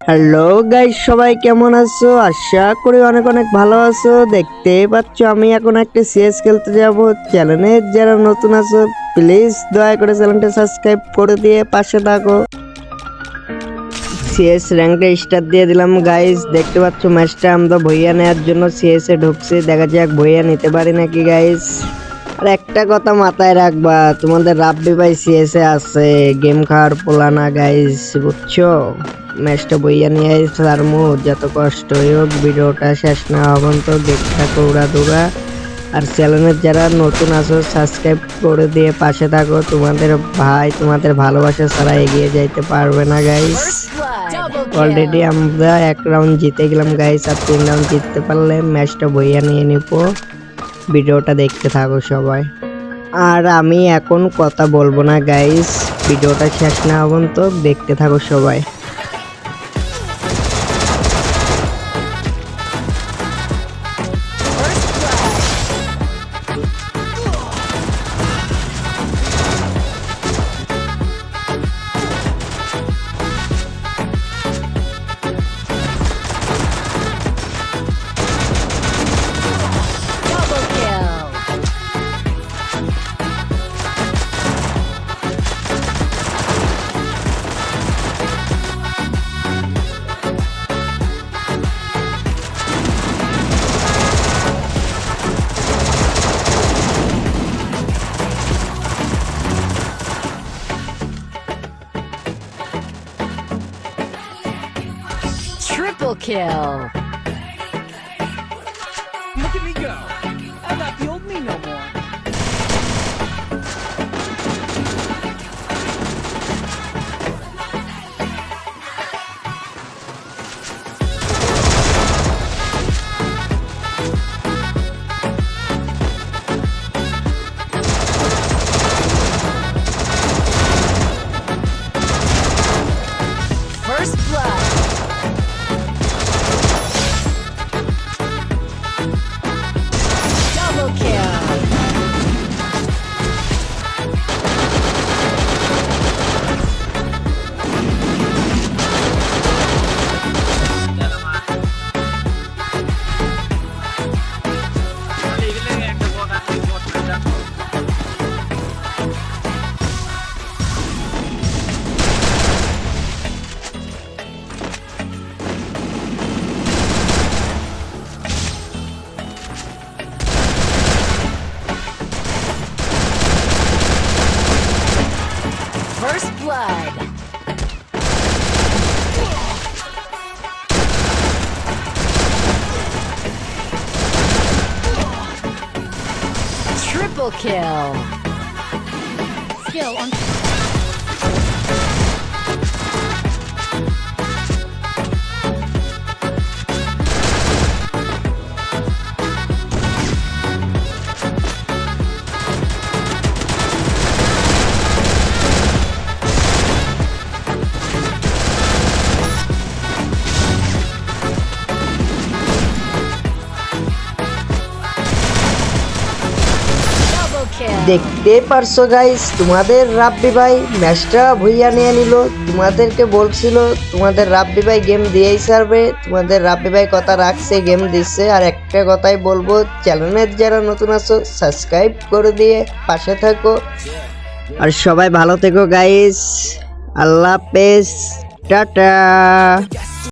Hello guys, সবাই কেমন আছো? আশা করি অনেক অনেক ভালো আছো। দেখতে পাচ্ছ আমি এখন একটা সিএস খেলতে যাব। চ্যানেলে যারা নতুন আছো প্লিজ দয়া করে চ্যানেলটা সাবস্ক্রাইব করে দিয়ে পাশে থাকো। সিএস র্যাঙ্কে স্টার দিয়ে দিলাম গাইস। দেখতে পাচ্ছ ম্যাচটা আমরা ভইয়া নেওয়ার জন্য সিএস এ ঢুকছি। দেখা যাক ভইয়া নিতে পারি নাকি গাইস। আর একটা কথা মাথায় রাখবা, তোমাদের রাব্বি ভাই সিএস এ আছে, গেম খাওয়ার পোলানা গাইস, বুঝছো? ম্যাচটা বইয়া নিয়ে সারমু, যত কষ্ট হোক ভিডিওটা শেষ না হবেন তো দেখতে থাকো উড়াদুরা। আর চ্যানেলের যারা নতুন আছো সাবস্ক্রাইব করে দিয়ে পাশে থাকো। তোমাদের ভাই তোমাদের ভালোবাসা ছাড়া এগিয়ে যাইতে পারবে না গাইস। অলরেডি আমরা এক রাউন্ড জিতে গেলাম গাইস, আর 3 রাউন্ড জিততে পারলে ম্যাচটা বইয়া নিয়ে নিবো। ভিডিওটা দেখতে থাকো সবাই। আর আমি এখন কথা বলবো না গাইস, ভিডিওটা শেষ না হবেন তো দেখতে থাকো সবাই। Triple kill. Look at me go. I'm not the old me no more. First blood. Double kill. First blood. Triple kill. Skill on. Double kill. দেখতে পারছো গাইস, তোমাদের রাব্বি ভাই ম্যাচটা ভুইয়া নিয়ে নিল। তোমাদেরকে বলছিল তোমাদের রাব্বি ভাই গেম দিয়েই ছাড়বে, তোমাদের রাব্বি ভাই কথা রাখছে, গেম দিচ্ছে। আর একটা কথাই বলবো, চ্যানেলের যারা নতুন আছো সাবস্ক্রাইব করে দিয়ে পাশে থাকো। আর সবাই ভালো থেকো গাইস, আল্লাহ হাফেজ, টাটা।